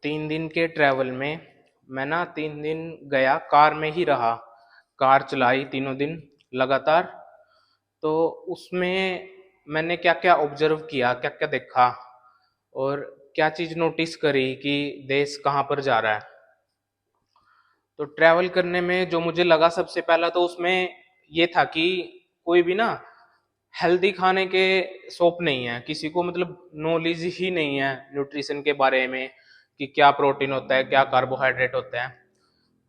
3 दिन के ट्रैवल में मैं ना 3 दिन गया, कार में ही रहा। कार चलाई तीनों दिन लगातार। तो उसमें मैंने क्या क्या ऑब्जर्व किया, क्या क्या देखा और क्या चीज़ नोटिस करी कि देश कहाँ पर जा रहा है। तो ट्रैवल करने में जो मुझे लगा सबसे पहला, तो उसमें ये था कि कोई भी ना हेल्दी खाने के शौक नहीं है किसी को, मतलब नॉलेज ही नहीं है न्यूट्रिशन के बारे में कि क्या प्रोटीन होता है, क्या कार्बोहाइड्रेट होता है।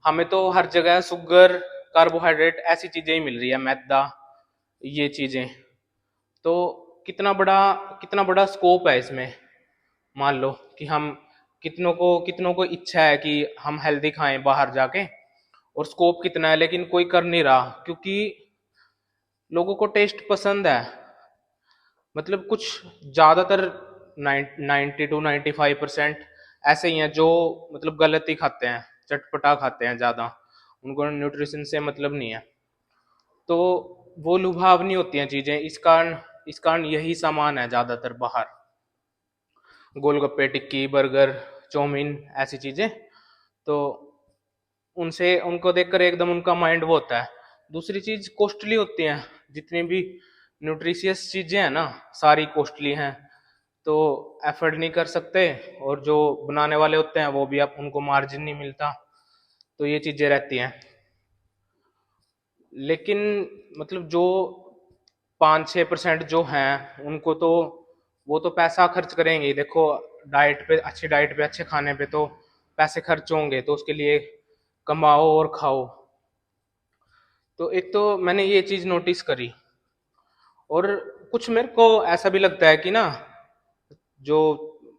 हमें तो हर जगह शुगर, कार्बोहाइड्रेट ऐसी चीजें ही मिल रही है, मैदा, ये चीजें। तो कितना बड़ा स्कोप है इसमें। मान लो कि हम कितनों को इच्छा है कि हम हेल्दी खाएं बाहर जाके, और स्कोप कितना है, लेकिन कोई कर नहीं रहा क्योंकि लोगों को टेस्ट पसंद है। मतलब कुछ ज्यादातर 90 to 95% ऐसे ही हैं जो मतलब गलत ही खाते हैं, चटपटा खाते हैं ज्यादा, उनको न्यूट्रिशन से मतलब नहीं है। तो वो लुभावनी होती हैं चीजें, इस कारण यही सामान है ज्यादातर बाहर। गोलगप्पे, टिक्की, बर्गर, चाउमीन, ऐसी चीजें। तो उनसे उनको देखकर एकदम उनका माइंड वो होता है। दूसरी चीज कॉस्टली होती हैं, जितनी भी न्यूट्रिशियस चीजें हैं ना, सारी कॉस्टली हैं। तो एफर्ड नहीं कर सकते, और जो बनाने वाले होते हैं वो भी, आप उनको मार्जिन नहीं मिलता। तो ये चीजें रहती हैं। लेकिन मतलब जो 5-6% जो हैं उनको तो, वो तो पैसा खर्च करेंगे ही। देखो, डाइट पे, अच्छी डाइट पे, अच्छे खाने पे तो पैसे खर्च होंगे, तो उसके लिए कमाओ और खाओ। तो एक तो मैंने ये चीज नोटिस करी। और कुछ मेरे को ऐसा भी लगता है कि ना, जो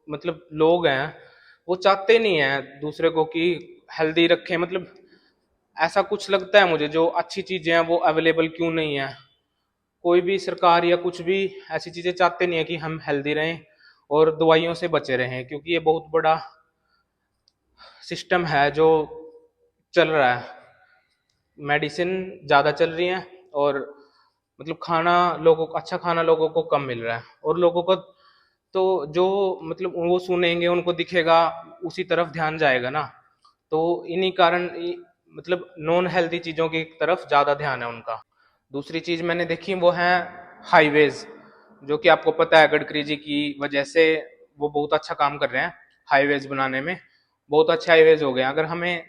मतलब लोग हैं वो चाहते नहीं है दूसरे को कि हेल्दी रखें। मतलब ऐसा कुछ लगता है मुझे, जो अच्छी चीजें हैं वो अवेलेबल क्यों नहीं है। कोई भी सरकार या कुछ भी ऐसी चीजें चाहते नहीं है कि हम हेल्दी रहें और दवाइयों से बचे रहें, क्योंकि ये बहुत बड़ा सिस्टम है जो चल रहा है। मेडिसिन ज्यादा चल रही है, और मतलब खाना लोगों को, अच्छा खाना लोगों को कम मिल रहा है, और लोगों को तो जो मतलब वो सुनेंगे, उनको दिखेगा, उसी तरफ ध्यान जाएगा ना। तो इन्हीं कारण मतलब नॉन हेल्दी चीजों की तरफ ज्यादा ध्यान है उनका। दूसरी चीज मैंने देखी वो है हाईवेज, जो कि आपको पता है गडकरी जी की वजह से वो बहुत अच्छा काम कर रहे हैं हाईवेज बनाने में। बहुत अच्छे हाईवेज हो गए। अगर हमें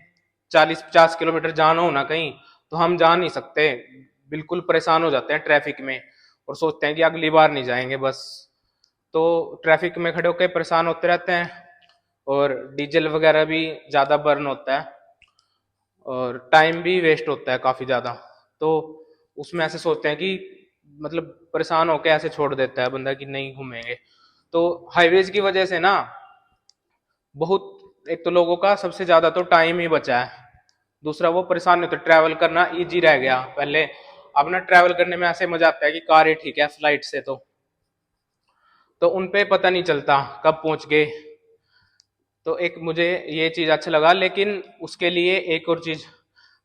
40-50 किलोमीटर जाना हो ना कहीं, तो हम जा नहीं सकते, बिल्कुल परेशान हो जाते हैं ट्रैफिक में, और सोचते हैं कि अगली बार नहीं जाएंगे बस। तो ट्रैफिक में खड़े होकर परेशान होते रहते हैं, और डीजल वगैरह भी ज्यादा बर्न होता है, और टाइम भी वेस्ट होता है काफी ज्यादा। तो उसमें ऐसे सोचते हैं कि मतलब परेशान होकर ऐसे छोड़ देता है बंदा कि नहीं घूमेंगे। तो हाईवेज की वजह से ना बहुत, एक तो लोगों का सबसे ज्यादा तो टाइम ही बचा है। दूसरा वो परेशान नहीं होते, ट्रैवल करना इजी रह गया पहले। अब ना ट्रैवल करने में ऐसे मजा आता है कि कार ही ठीक है फ्लाइट से, तो उन पे पता नहीं चलता कब पहुंच गए। तो एक मुझे ये चीज अच्छा लगा। लेकिन उसके लिए एक और चीज,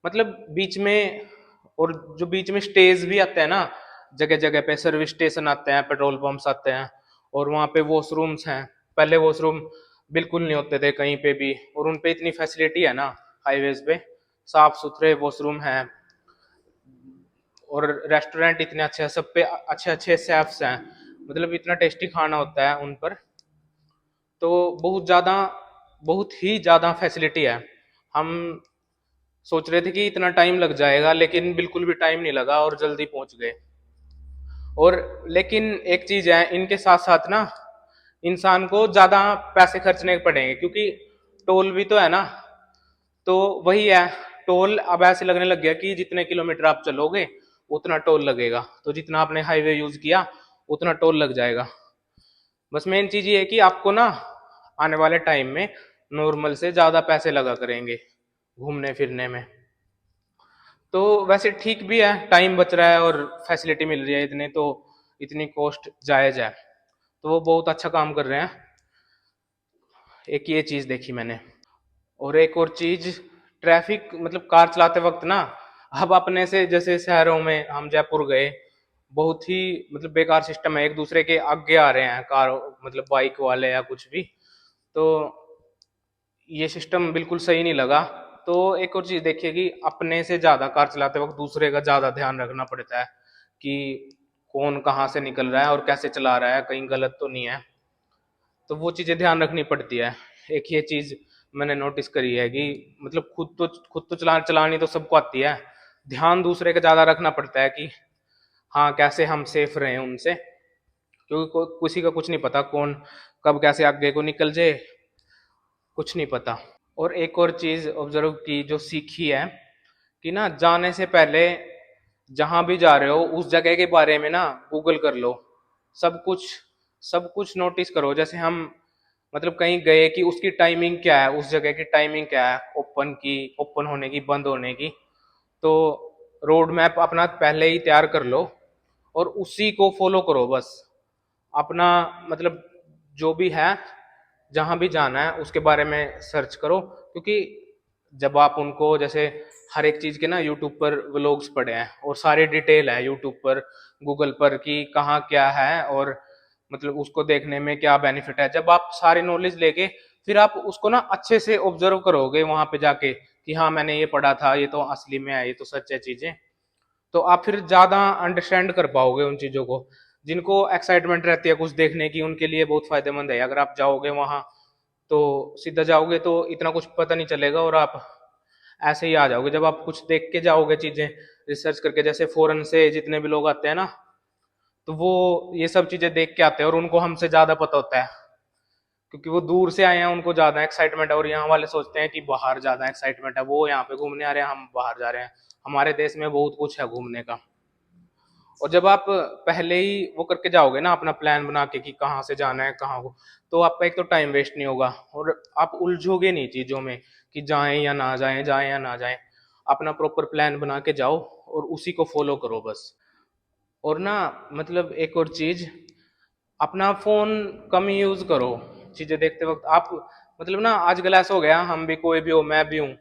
मतलब बीच में, और जो बीच में स्टेज भी आते हैं ना, जगह जगह पे सर्विस स्टेशन आते हैं, पेट्रोल पंप्स आते हैं, और वहां पे वॉशरूम्स हैं। पहले वॉशरूम बिल्कुल नहीं होते थे कहीं पे भी, और उन पे इतनी फैसिलिटी है ना हाईवेज पे, साफ सुथरे वॉशरूम हैं, और रेस्टोरेंट इतने अच्छे हैं, सब पे अच्छे अच्छे शेफ्स हैं। मतलब इतना टेस्टी खाना होता है उन पर। तो बहुत ही ज्यादा फैसिलिटी है। हम सोच रहे थे कि इतना टाइम लग जाएगा, लेकिन बिल्कुल भी टाइम नहीं लगा, और जल्दी पहुंच गए। और लेकिन एक चीज है, इनके साथ साथ ना इंसान को ज्यादा पैसे खर्चने पड़ेंगे, क्योंकि टोल भी तो है ना। तो वही है, टोल अब ऐसे लगने लग गया कि जितने किलोमीटर आप चलोगे उतना टोल लगेगा, तो जितना आपने हाईवे यूज किया उतना टोल लग जाएगा। बस मेन चीज ये है कि आपको ना आने वाले टाइम में नॉर्मल से ज्यादा पैसे लगा करेंगे घूमने फिरने में। तो वैसे ठीक भी है, टाइम बच रहा है और फैसिलिटी मिल रही है इतने, तो इतनी कॉस्ट जायज है। तो वो बहुत अच्छा काम कर रहे हैं। एक ये चीज देखी मैंने। और एक और चीज, ट्रैफिक, मतलब कार चलाते वक्त ना, अब अपने से जैसे शहरों में हम जयपुर गए, बहुत ही मतलब बेकार सिस्टम है, एक दूसरे के आगे आ रहे हैं कार, मतलब बाइक वाले या कुछ भी। तो ये सिस्टम बिल्कुल सही नहीं लगा। तो एक और चीज देखिए कि अपने से ज्यादा कार चलाते वक्त दूसरे का ज्यादा ध्यान रखना पड़ता है कि कौन कहाँ से निकल रहा है और कैसे चला रहा है, कहीं गलत तो नहीं है। तो वो चीजें ध्यान रखनी पड़ती है। एक ये चीज मैंने नोटिस करी है कि मतलब खुद तो चलानी तो सबको आती है, ध्यान दूसरे का ज्यादा रखना पड़ता है कि हाँ कैसे हम सेफ रहें उनसे, क्योंकि किसी का कुछ नहीं पता कौन कब कैसे आगे को निकल जाए, कुछ नहीं पता। और एक और चीज ऑब्जर्व की जो सीखी है कि ना जाने से पहले जहां भी जा रहे हो उस जगह के बारे में ना गूगल कर लो, सब कुछ सब कुछ नोटिस करो। जैसे हम मतलब कहीं गए कि उसकी टाइमिंग क्या है, उस जगह की टाइमिंग क्या है, ओपन होने की, बंद होने की। तो रोड मैप अपना पहले ही तैयार कर लो और उसी को फॉलो करो बस। अपना मतलब जो भी है, जहां भी जाना है उसके बारे में सर्च करो, क्योंकि जब आप उनको जैसे हर एक चीज के ना यूट्यूब पर व्लॉग्स पड़े हैं और सारी डिटेल है यूट्यूब पर, गूगल पर कि कहाँ क्या है और मतलब उसको देखने में क्या बेनिफिट है। जब आप सारी नॉलेज लेके फिर आप उसको ना अच्छे से ऑब्जर्व करोगे वहां पे जाके कि हाँ मैंने ये पढ़ा था, ये तो असली में है, ये तो सच है चीजें, तो आप फिर ज्यादा अंडरस्टैंड कर पाओगे उन चीजों को। जिनको एक्साइटमेंट रहती है कुछ देखने की उनके लिए बहुत फायदेमंद है। अगर आप जाओगे वहां तो सीधा जाओगे तो इतना कुछ पता नहीं चलेगा और आप ऐसे ही आ जाओगे। जब आप कुछ देख के जाओगे चीजें रिसर्च करके, जैसे फॉरेन से जितने भी लोग आते हैं ना, तो वो ये सब चीजें देख के आते हैं और उनको हमसे ज्यादा पता होता है, क्योंकि वो दूर से आए हैं, उनको ज्यादा एक्साइटमेंट है। और यहाँ वाले सोचते हैं कि बाहर ज्यादा एक्साइटमेंट है, वो यहाँ पे घूमने आ रहे हैं, हम बाहर जा रहे हैं। हमारे देश में बहुत कुछ है घूमने का। और जब आप पहले ही वो करके जाओगे ना अपना प्लान बना के कि कहाँ से जाना है कहाँ को, तो आपका एक तो टाइम वेस्ट नहीं होगा और आप उलझोगे नहीं चीजों में कि जाएं या ना जाएं, जाएं या ना जाएं। अपना प्रॉपर प्लान बना के जाओ और उसी को फॉलो करो बस। और ना मतलब एक और चीज, अपना फोन कम ही यूज करो चीजें देखते वक्त। आप मतलब ना आजकल ऐसा हो गया, हम भी कोई भी हो, मैं भी हूँ,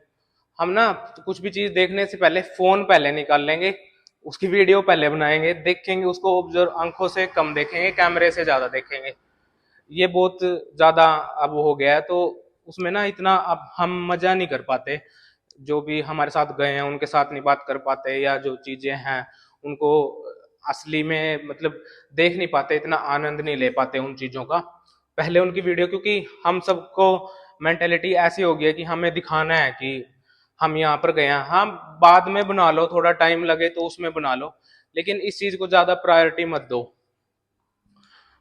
हम ना कुछ भी चीज देखने से पहले फोन पहले निकाल लेंगे, उसकी वीडियो पहले बनाएंगे, देखेंगे उसको ऑब्जर्व, आंखों से कम देखेंगे, कैमरे से ज्यादा देखेंगे। ये बहुत ज्यादा अब हो गया है। तो उसमें ना इतना अब हम मजा नहीं कर पाते, जो भी हमारे साथ गए हैं उनके साथ नहीं बात कर पाते, या जो चीजें हैं उनको असली में मतलब देख नहीं पाते, इतना आनंद नहीं ले पाते उन चीजों का पहले उनकी वीडियो। क्योंकि हम सबको मेंटेलिटी ऐसी हो गई है कि हमें दिखाना है कि हम यहाँ पर गए हैं। हाँ बाद में बना लो, थोड़ा टाइम लगे तो उसमें बना लो, लेकिन इस चीज को ज्यादा प्रायोरिटी मत दो।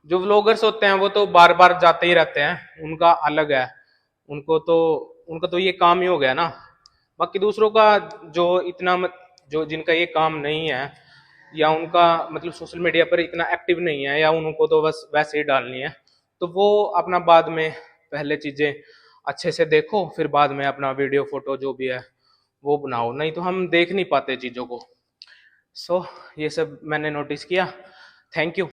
जो व्लॉगर्स होते हैं वो तो बार बार जाते ही रहते हैं, उनका अलग है। उनका तो ये काम ही हो गया ना। बाकी दूसरों का जो इतना जो जिनका ये काम नहीं है, या उनका मतलब सोशल मीडिया पर इतना एक्टिव नहीं है, या उनको तो बस वैसे ही डालनी है, तो वो अपना बाद में पहले चीजें अच्छे से देखो, फिर बाद में अपना वीडियो फोटो जो भी है वो बनाओ। नहीं तो हम देख नहीं पाते चीजों को। सो ये सब मैंने नोटिस किया। Thank you.